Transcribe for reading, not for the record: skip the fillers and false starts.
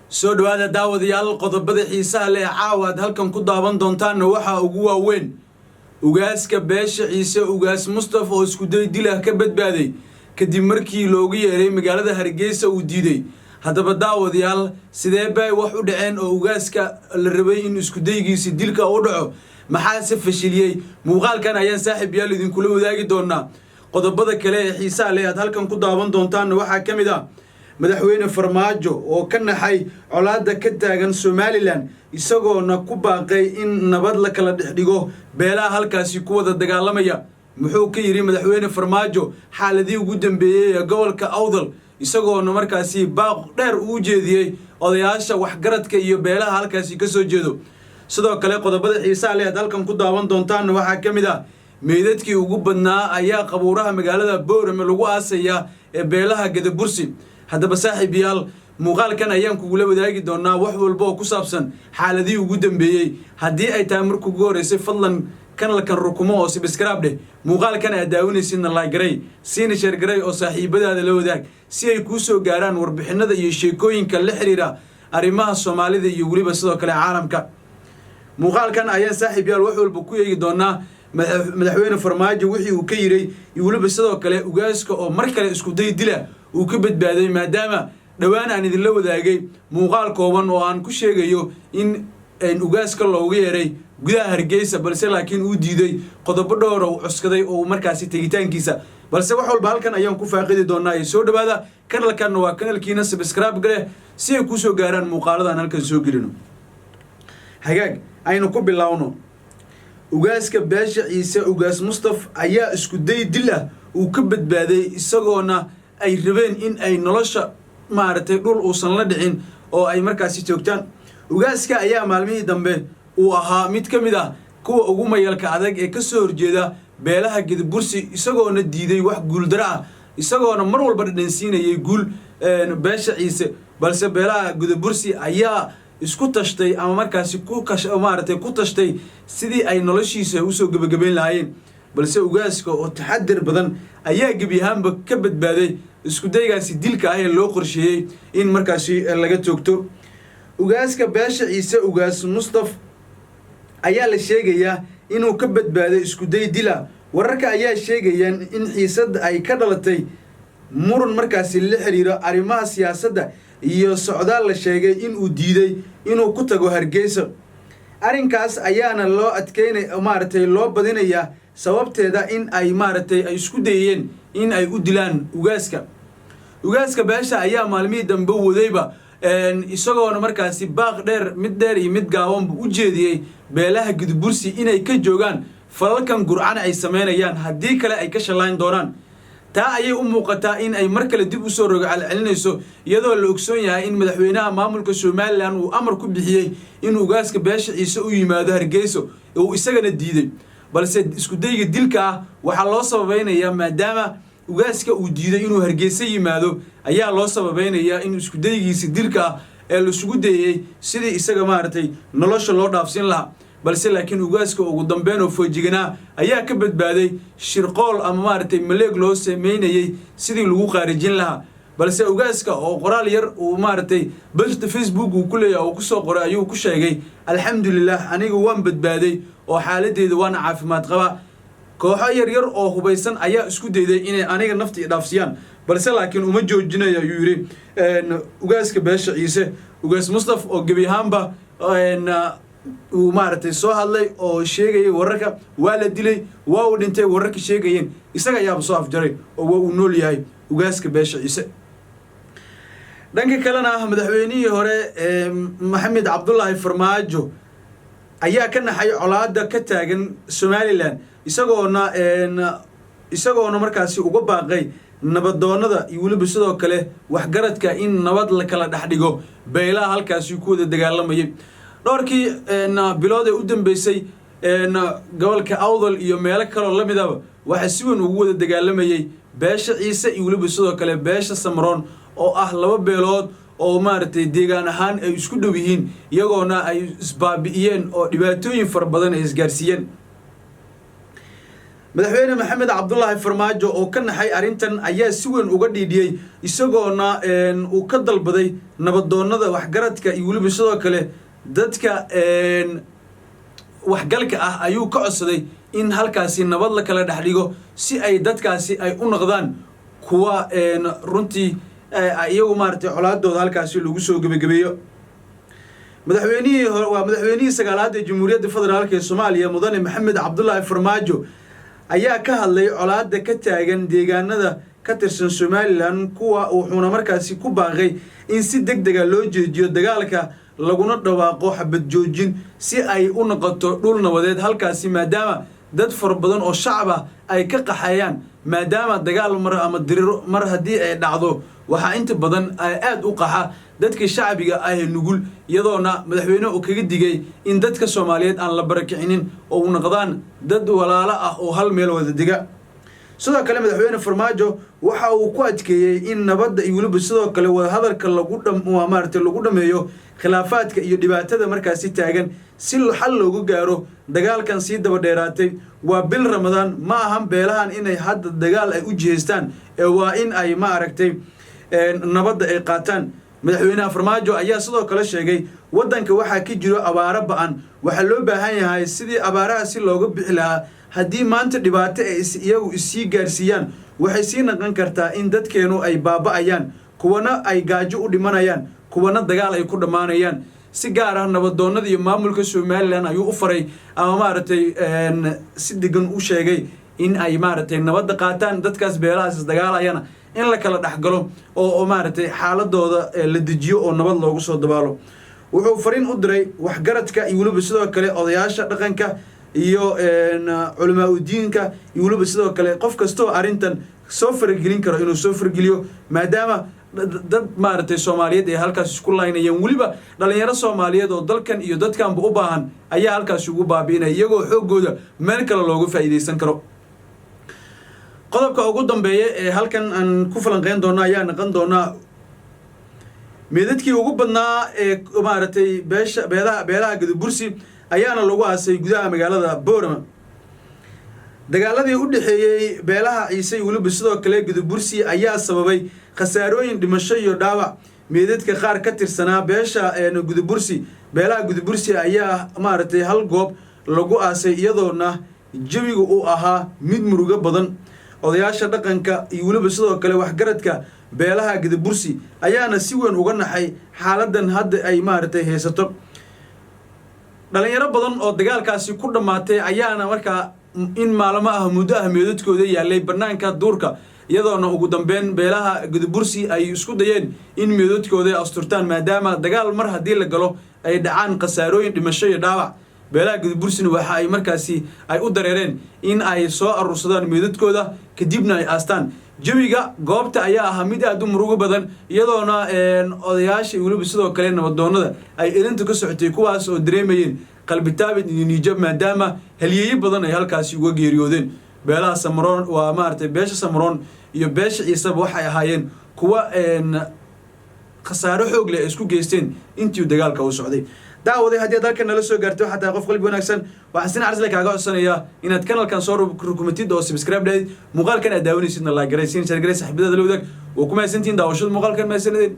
soo dhawaada daawadayaal qodobada xiisaha leh caawaad halkan ku daawan doontaan waxa ugu waaweyn ugaaska beesha ciise ugaas Mustafa oo isku day dilah ka badbaaday kadib markii loogu yeeray magaalada Hargeysa uu diiday hadaba daawadayaal sidee bay wax u dhaceen oo ugaaska la rabay in isku daygiisa dilka u dhaco maxaa se fashiliyay muuqaalkan ayaan saaxiib yaal idin kula wadaagi doonaa qodobada kale ee xiisaha leh aad halkan ku daawan doontaan waxa kamid ah madaxweyne Farmaajo oo ka naxay colaadda ka taagan Somaliland isagoo na ku baaqay in nabad la kala dhigdo beelaha halkaasi ku wada dagaalamaya muxuu ka yiri madaxweyne Farmaajo xaaladii ugu dambeeyay ee gobolka Awdal isagoo na markaasi baaq dheer u jeediyay odayaasha waxgaradka iyo beelaha halkaasi ka soo jeedo sidoo kale qodobada xiisaha leh halkan ku daawan doontaan waxa kamid ah meedadkii ugu badnaa ayaa qabuuraha magaalada Boorame lagu aasaya ee beelaha Gadabursi haddaba saaxiib yaal muuqaalkan ayaan kugu la wadaagi doonaa wax walba oo ku saabsan xaaladii ugu dambeeyay haddii ay tahay markii ugu horeysay fadlan kanalkan rukumo oo subscribe dheh muuqaalkan aad daawanaysidna like garay siina share garay oo saaxiibadaada la wadaag si ay ku soo gaaraan warbixinada iyo sheekooyinka la xiriira arrimaha Soomaalida iyo waliba sidoo kale caalamka muuqaalkan ayaan saaxiib yaal wax walba ku eegi doonaa madaxweyne Farmaajo wixii uu ka yiray iyo waliba sidoo kale ugaaska oo mar kale isku day dila uu ka badbaaday maadaama dhawaan aan idin la wadaagay muuqaal kooban oo aan ku sheegayo in ugaaska loogu yeeray gudaha Hargeysa balse laakiin uu diiday qodobo dhowr oo cuskaday oo markaasi tegitaankiisa balse wax walba halkan ayaan ku faaqidi doonaa ee soo dhawaada kanalkan waa kanalkiina subscribe gare si ay ku soo gaaraan muuqaaladan halkan soo gelino hagaag aynu ku bilaawno ugaaska beesha ciise ugaas Mustafa ayaa isku day dil ah uu ka badbaaday isagoona ay rabeen in ay nolosha maartay dhul uusan la dhicin oo ay markaasi joogtaan ugaaska ayaa maalmihii dambe uu ahaa mid kamid ah kuwa ugu mayalka adag ee ka soo horjeeda beelaha Gadabursi isagoona diiday wax guul dara ah isagoona mar walba dhadhansiinayay guul beesha ciise balse beelaha Gadabursi ayaa isku tashtay ama markaasi ku tashtay sidii ay noloshiisa u soo gabagabeyn lahaayeen balse ugaaska oo taxadir badan ayaa gebiyahaanba ka badbaaday isku daygaasi dilka ah ee loo qorsheeyay in markaasi laga toogto ugaaska beesha ciise ugaas Mustafa ayaa la sheegayaa inuu ka badbaaday isku day dila wararka ayaa sheegayaan in xiisad ay ka dhalatay muran markaasi la xiriiro arrimaha siyaasadda iyo socdaal la sheegay in uu diiday inuu ku tago Hargeysa arrinkaas ayaana loo adkeynay loo badinayaa sababteeda in ay ay isku dayeen in ay u dilaan ugaaska beesha ayaa maalmihii dambe wadayba isagoona markaasi baaq dheer mid iyo mid gaaban u jeediyay beelaha Gadabursi inay ka joogaan falalkan gurcana ay sameynayaan haddii kale ay ka shallayn doonaan taa ayay u muuqataa in ay mar kale dib u soo rogaal celinayso iyadoo la ogsoon yahay in madaxweynaha maamulka Somaliland uu amar ku bixiyay in ugaaska beesha ciise u yimaado Hargeysa oo isagana diiday balse isku dayga dilka ah waxa loo sababeynaya maadaama ugaaska uu diiday inuu Hargeysa yimaado ayaa loo sababeynaya in isku daygiisa dilka ee la isugu dayay sidii isaga nolosha loo dhaafsin lahaa balse laakiin ugaaska ugu dambeyn oo foojiganaa ayaa ka badbaaday shirqool ama maleeg loo sameynayay sidii lagu qaarijin lahaa balse ugaaska oo qoraal yar uu barta Facebook uu ku leeyahay oo ku soo qoray ayuu ku sheegay alxamdulillah anigu waan badbaaday oo xaaladeedu waan caafimaad qaba kooxo yar oo hubeysan ayaa isku dayday inay aniga nafti dhaafsiyaan balse laakiin uma joojinayo ayuu yiri ugaaska beesha ciise ugaas Mustafa oo gebiyahaanba uu soo hadlay oo sheegay wararka waa la dilay waa uu dhintay wararka sheegayeen isaga ayaa soo afjaray oo waa uu nool yahay ugaaska beesha ciise dhanka kalena madaxweynihii hore Maxamed Cabdullaahi Farmaajo ayaa ka naxay colaadda ka taagan Somaliland isagoona markaasi uga baaqay nabadoonada iyo waliba sidoo kale waxgaradka in nabad la kala dhaxdhigo beelaha halkaasi ku wada dagaalamayay dhowrkii bilood ee u dambeysay gobolka Awdal iyo meelo kale oo lamid ah waxa si weyn ugu wada dagaalamayay beesha ciise iyo waliba sidoo kale beesha Samroon oo ah laba beelood oo deegaan ahaan ay isku dhow yihiin iyagoona ay isbaabi'iyeen oo dhibaatooyin far badan ay isgaarsiiyeen madaxweyne maxamed cabdullaahi farmaajo oo ka naxay arrintan ayaa si weyn uga dhiidhiyey isagoona uu ka dalbaday nabadoonnada waxgaradka iyo weliba sidoo kale dadka waxgalka ah ayuu ka codsaday in halkaasi nabad la kala dhex dhigo si ay dadkaasi ay u noqdaan kuwa runtii iyagu maaragtay colaadooda halkaasi lagu soo gebagabeeyo madaxweynihii sagaalaad ee jamhuuriyadda federaalk ee soomaaliya mudane maxamed cabdullaahi farmaajo ayaa ka hadlay colaadda ka taagan deegaanada ka tirsan somalilan kuwa wuxuuna markaasi ku baaqay in si deg dega loo jeejiyo dagaalka laguna dhawaaqo xabad joojin si ay u noqoto dhul nabadeed halkaasi maadaama dad fara badan oo shacab ah ay ka qaxayaan maadaama dagaal mar ama diriro mar haddii ay dhacdo waxaa inta badan aad u qaxa dadka shacbiga ah ee nugul iyadoona madaxweyne uu kaga digay in dadka Soomaaliyeed aan la barakicinin oo u noqdaan dad walaalo ah oo hal meel wada diga sidoo kale madaxweyne farmaajo waxa uu ku adkeeyay in nabadda iyo waliba sidoo kale wada hadalka lagu dhameeyo khilaafaadka iyo dhibaatada markaasi taagan si xal loogu gaaro dagaalkan si daba dheeraatay waa bil Ramadaan ma ahan beelahan inay hadda dagaal ay u jiheystaan ee waa in ay nabadda ay qaataan madaxweynaha farmaajo ayaa sidoo kale sheegay wadanka waxa ka jiro abaaro ba'an waxa loo baahan yahay sidii abaaraha si looga bixi lahaa haddii maanta dhibaato ay iyagu isii gaarsiiyaan waxay sii noqon kartaa in dadkeenu ay baaba'ayaan kuwana ay gaajo u dhimanayaan kuwana dagaal ay ku dhamaanayaan si gaar ah nabadoonnada iyo maamulka Soomaaliland ayuu u faray ama si degan u sheegay in ay nabadda qaataan dadkaas beelahaas dagaalayana in la kala dhaxgalo oo xaaladooda la dejiyo oo nabad loogu soo dabaalo wuxuu fariin u diray waxgaradka iyo waliba sidoo kale odayaasha dhaqanka iyo culamaa u diinka iyo waliba sidoo kale qof kasto arintan soo fargelin karo inuu soo fargeliyo maadaama dad Soomaaliyeed ee halkaas isku laynayeen waliba dhalinyaro Soomaaliyeed oo dalkan iyo dadkanba u baahan ayaa halkaas ugu baabiinay iyagoo xoogooda meel kale looga faa'iideysan karo qodobka ugu dambeeya ee halkan aan ku falanqeyn doono ayaa noqon doona meedadkii ugu badnaa ee beelaha Gadabursi ayaana lagu aasay gudaha magaalada Boorama dagaaladii u dhaxeeyay beelaha Ciise iyo waliba sidoo kale Gadabursi ayaa sababay khasaarooyin dhimasho iyo dhaawac meedadka qaar ka tirsanaa beesha Gadabursi beelaha Gadabursi ayaa hal goob lagu aasay iyadoona jawigu uu ahaa mid murugo badan odayaasha dhaqanka iyo waliba sidoo kale waxgaradka beelaha Gadabursi ayaana si weyn uga naxay xaaladan hadda ay haysato dhalinyaro badan oo dagaalkaasi ku dhamaatay ayaana markaa in maalmo ah muddo ah meedadkooda yaalay banaanka duurka iyadoona ugu dambeyn beelaha Gadabursi ay isku dayeen in meedadkooda asturtaan maadaama dagaal mar haddii la galo ay dhacaan khasaarooyin dhimasho iyo dhaawac beelaha Gadabursina waxa ay markaasi ay u dareereen in ay soo arursadaan meedadkooda kadibna ay aastaan jawiga goobta ayaa ah mid aad u murugo badan iyadoona odayaasha waliba sidoo kale nabadoonnada ay ilinta ka socotay kuwaas oo dareemayeen qalbi taabid iyo niyad maadaama halyeeyo badan ay halkaasi uga geeriyoodeen beelaha Samaroon waa beesha Samaroon iyo beesha Ciise waxay ahaayeen kuwa khasaaro xoog leh isku geysteen intii dagaalka uu socday daawaday haddii dalkan nala soo gaarto xataa qof qalbi wanaagsan waxaan sin arsle kaaga codsanayaa inaad kanalkan soo rukumatid oo subscribe dhayd muuqaalkan aad daawanaysidna like garaysiin share garay saaxiibada la wadaag oo kuma haysantiin daawashada muuqaalkan ma haysanidin